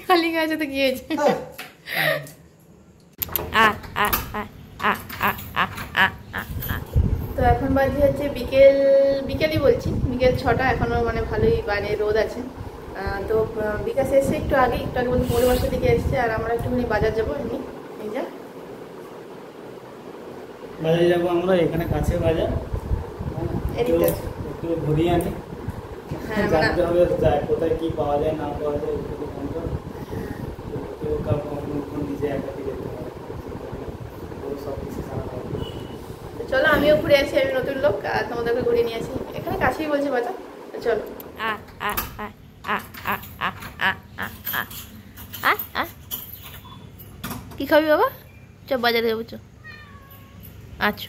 খালি গাছে তো কি হয়েছে? তো এখন বাজে হচ্ছে বিকেলই বলছি, বিকেল 6টা। এখনো মানে ভালোই বাইরে রোদ আছে। তো বিকাশ এসছে একটু আগে বলতে পৌনে 5টার দিকে এসছে। আর আমরা একটুখানি বাজার যাবো, এমনি এই যা বাজারে যাবো আমরা, এখানে কাছে বাজার, এদিকটা একটু ঘুরিয়ে আনি। হ্যাঁ, জানতে হবে কোথায় কি পাওয়া যায় না পাওয়া যায়, কেউ কাউকে নিজে একাকি যেতে হবে, সব কিছু জানা হবে। চলো আমিও ঘুরে আসি, আমি নতুন লোক, আর তোমাদেরকে ঘুরিয়ে নিয়ে আসি। এখানে কাছেই বলছে বাজার, চলো। কি খাবি বাবা? চ বাজারে যাবো, চ। আচ্ছা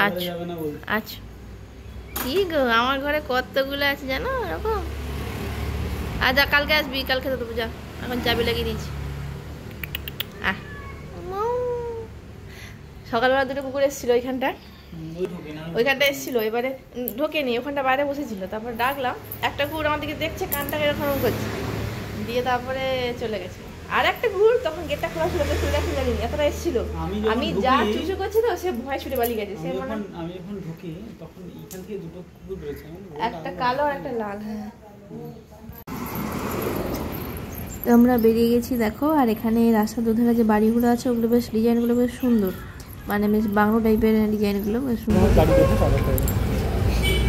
আচ্ছা আচ্ছা, কি গো আমার ঘরে কতগুলো আছে জানো এরকম। যা কালকে আসবি, কালকে তো দেবো, যা এখন চাবি লাগিয়ে দিয়েছি। সকালবেলা দুটো কুকুর এসেছিল ওইখানটা এসেছিল, এবারে ঢোকেনি, ওখানটা বাইরে বসেছিল। তারপর ডাকলাম, একটা কুকুর আমার দিকে দেখছে, কানটাকে এরকম করছে, দিয়ে তারপরে চলে গেছে। আর একটা কুকুর তখন গেটটা খোলা ছিল, জানিনি এতটা এসেছিল, আমি যা চুচু করছি তো সে ভয় ছুটে পালিয়ে গেছে। সে আমি যখন ঢুকি তখন এখান থেকে দুটো কুকুর বেরোচ্ছে, একটা কালো আর একটা লাল। হ্যাঁ, তো আমরা বেরিয়ে গেছি দেখো। আর এখানে রাস্তার দুধারে যে বাড়িগুলো আছে ওগুলো বেশ ডিজাইনগুলো বেশ সুন্দর, মানে বেশ বাংলো টাইপের ডিজাইনগুলো বেশ সুন্দর।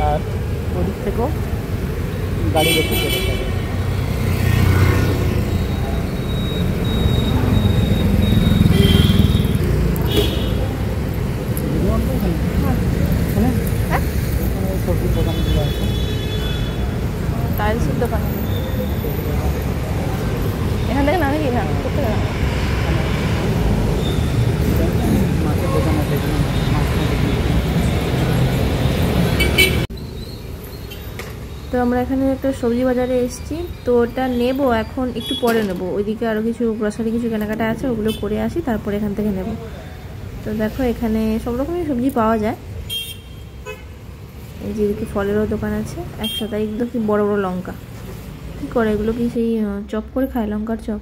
আর ওদিক থেকেও গাড়ি দেখে চলে যাবে। সবজির দোকানগুলো আছে, টাইলসের দোকান। এখান থেকে নামে কি না করতে গেলাম, মাছের দোকান আছে। তো আমরা এখানে একটা সবজি বাজারে এসেছি, তো ওটা নেব এখন, একটু পরে নেব। ওইদিকে আরও কিছু গ্রসারি কিছু কেনাকাটা আছে, ওগুলো করে আসি, তারপরে এখান থেকে নেব। তো দেখো এখানে সব রকমই সবজি পাওয়া যায়। এই যেদিকে ফলেরও দোকান আছে, একসাথে একদম কি বড় বড় লঙ্কা, কী করে এগুলো, কি সেই চপ করে খায়, লঙ্কার চপ।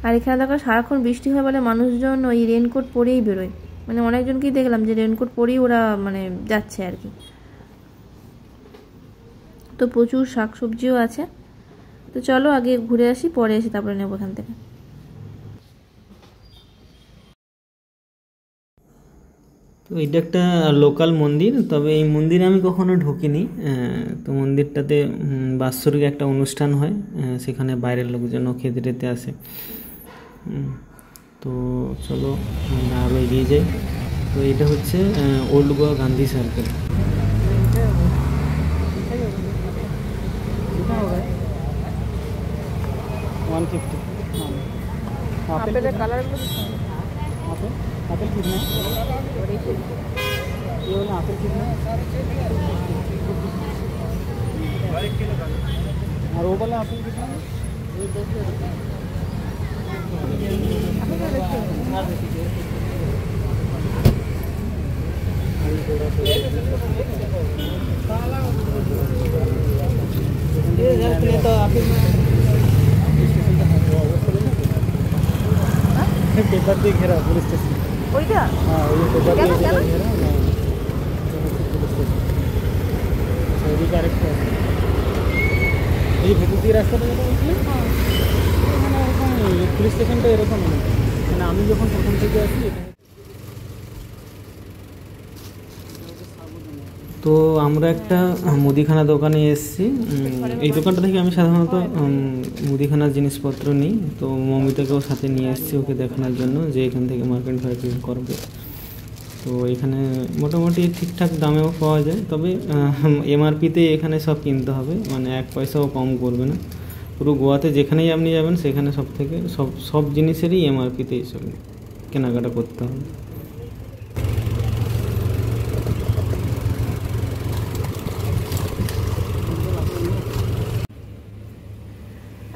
আর এখানে দেখো সারাক্ষণ বৃষ্টি হয় বলে মানুষজন ওই রেনকোট পরেই বেরোয়, মানে অনেকজনকেই দেখলাম যে রেনকোট পরেই ওরা মানে যাচ্ছে আর কি। তো প্রচুর শাকসবজিও আছে। তো চলো আগে ঘুরে আসি, পরে আসি, তারপরে নেবো এখান থেকে। তো এটা একটা লোকাল মন্দির, তবে এই মন্দিরে আমি কখনো ঢুকিনি। তো মন্দিরটাতে বাৎসরিক একটা অনুষ্ঠান হয়, সেখানে বাইরের লোকজনও খেতে টেতে আসে। তো চলো আরও এগিয়ে যাই। তো এটা হচ্ছে old Goa Gandhi circle. Apple कितना है? ये वाला आपेल कितना है? और वो वाला आपेल कितना है? ये 200 रुपये। तो आपेल पेपर দিয়ে ঘেরা পুলিশ স্টেশন, ওইটা? হ্যাঁ ওই পেপার দিয়ে ঘেরা না, পুলিশ স্টেশন। ওইদিকে আরেকটা আছে, এই ভেতর দিয়ে রাস্তাটা যেটা বলছিলাম, মানে এরকম পুলিশ স্টেশনটা এরকম, মানে আমি যখন প্রথম থেকে আসি। তো আমরা একটা মুদিখানা দোকানে এসেছি। এই দোকানটা থেকে আমি সাধারণত মুদিখানার জিনিসপত্র নিই। তো মমিতাকেও সাথে নিয়ে এসেছি ওকে দেখানোর জন্য যে এখান থেকে মার্কেট ফার্কেট করবে। তো এখানে মোটামুটি ঠিকঠাক দামেও পাওয়া যায়, তবে এমআরপিতে এখানে সব কিনতে হবে, মানে 1 পয়সাও কম করবে না। পুরো গোয়াতে যেখানেই আপনি যাবেন সেখানে সব জিনিসেরই এমআরপিতে সব কেনাকাটা করতে হবে।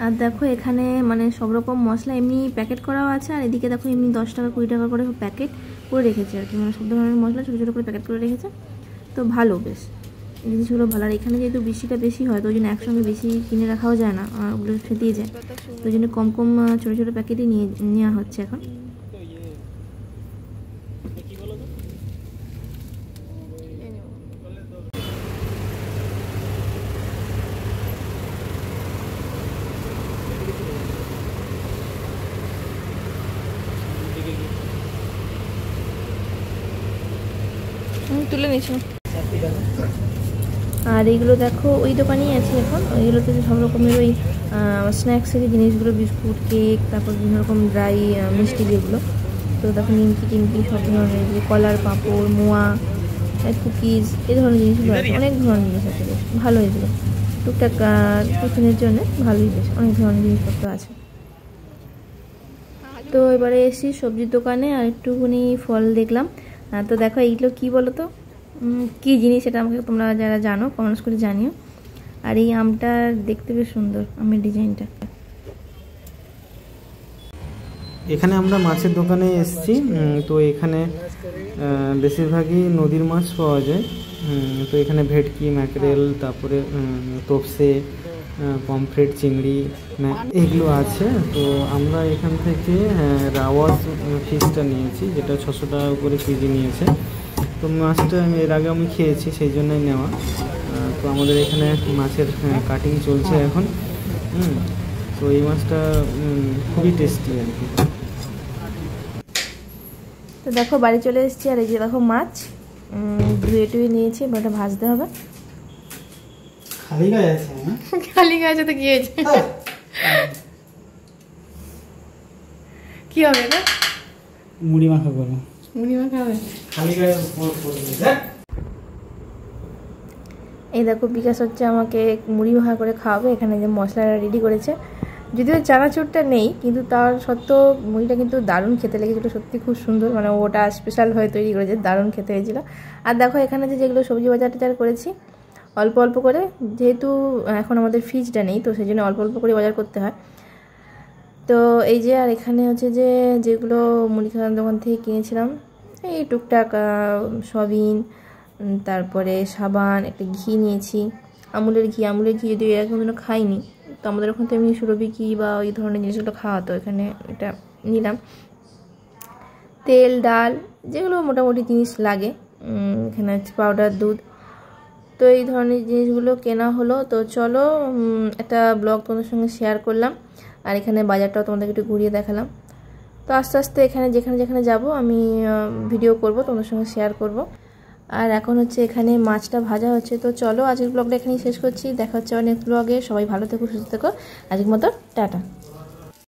আর দেখো এখানে মানে সব রকম মশলা এমনি প্যাকেট করাও আছে, আর এদিকে দেখো এমনি 10 টাকা 20 টাকা করে প্যাকেট করে রেখেছে আর কি, মানে সব ধরনের মশলা ছোটো ছোটো করে প্যাকেট করে রেখেছে। তো ভালো বেশ। জিনিসগুলো ভালো। আর এখানে যেহেতু বৃষ্টিটা বেশি হয় তো ওই জন্য একসঙ্গে বেশি কিনে রাখাও যায় না, ওগুলো ফেটিয়ে যায়, তো ওই জন্য কম কম ছোটো ছোটো প্যাকেটই নেওয়া হচ্ছে এখন। তুলে নিচ্ছ। আর এইগুলো দেখো ওই দোকানেই আছে এখন, ওইগুলোতে সব রকমের ওই স্ন্যাক্সের জিনিসগুলো, বিস্কুট, কেক, তারপর বিভিন্ন রকম ড্রাই মিষ্টি যেগুলো, তো দেখো নিমকি টিমকি সব ধরনের, যে কলার পাঁপড়, মোয়া, কুকিজ, এই ধরনের জিনিসগুলো আছে, অনেক ধরনের জিনিস আছে, বেশ ভালো এগুলো টুকটাক টিফিনের জন্য ভালোই, বেশ অনেক ধরনের জিনিসপত্র আছে। তো এবারে এসেছি সবজির দোকানে আর একটুখানি ফল দেখলাম। তো দেখো এইগুলো কি বলো তো, কী জিনিস এটা আমাকে তোমরা যারা জানো কমেন্টস করে জানিও। আর এই আমটা দেখতে বেশ সুন্দর, আমের ডিজাইনটা। এখানে আমরা মাছের দোকানে এসেছি। তো এখানে বেশিরভাগই নদীর মাছ পাওয়া যায়। তো এখানে ভেটকি, ম্যাকরেল, তারপরে তোপসে, পমফ্রেট, চিংড়ি এগুলো আছে। তো আমরা এখান থেকে রাওয়াস ফিশটা নিয়েছি, যেটা 600 টাকা করে কেজি নিয়েছে। তো মাছটা এর আগে আমি খেয়েছি, সেই জন্যই নেওয়া। তো আমাদের এখানে মাছের কাটিং চলছে এখন। তো এই মাছটা খুবই টেস্টি আর কি। তো দেখো বাড়ি চলে এসেছি, আর এই যে দেখো মাছ ধুয়ে টুয়ে নিয়েছি, ওটা ভাজতে হবে। খালি গায়ে আছে না? খালি গায়ে তো কি হয়েছে, কি হবে এটা? মুড়ি মাখা করো। মুড়ি মাখা হবে খালি গায়ে পড়বে। এই দেখো বিকাশ হচ্ছে আমাকে মুড়ি মাখা করে খাওয়াবে। এখানে যে মশলাটা রেডি করেছে, যদিও চানাচুরটা নেই, কিন্তু তার সত্ত্বেও মুড়িটা কিন্তু দারুণ খেতে লেগেছিলো, সত্যি খুব সুন্দর, মানে ওটা স্পেশাল হয়ে তৈরি করেছে, দারুণ খেতে হয়েছিল। আর দেখো এখানে যেগুলো সবজি বাজার টাজার করেছি অল্প অল্প করে, যেহেতু এখন আমাদের ফ্রিজটা নেই তো সেই জন্য অল্প অল্প করে বাজার করতে হয়। তো এই যে, আর এখানে হচ্ছে যে যেগুলো মুদিখানার দোকান থেকে কিনেছিলাম, এই টুকটাক সয়াবিন, তারপরে সাবান, একটা ঘি নিয়েছি, আমুলের ঘি যদি এরকম যেন খাইনি, তো আমাদের ওখান থেকে এমনি সুরভি ঘি বা ওই ধরনের জিনিসগুলো খাওয়াতো, এখানে এটা নিলাম। তেল, ডাল, যেগুলো মোটামুটি জিনিস লাগে, এখানে হচ্ছে পাউডার, দুধ, তো এই ধরনের জিনিসগুলো কেনা হলো। তো চলো একটা ব্লগ তোমাদের সঙ্গে শেয়ার করলাম, আর এখানে বাজারটাও তোমাদেরকে একটু ঘুরিয়ে দেখালাম। তো আস্তে আস্তে এখানে যেখানে যেখানে যাব আমি ভিডিও করব, তোমাদের সঙ্গে শেয়ার করব। আর এখন হচ্ছে এখানে মাছটা ভাজা হচ্ছে। তো চলো আজকের ব্লগটা এখানেই শেষ করছি, দেখা হচ্ছে নেক্সট ব্লগে। সবাই ভালো থেকো, সুস্থ থেকো, আজকের মতো টাটা।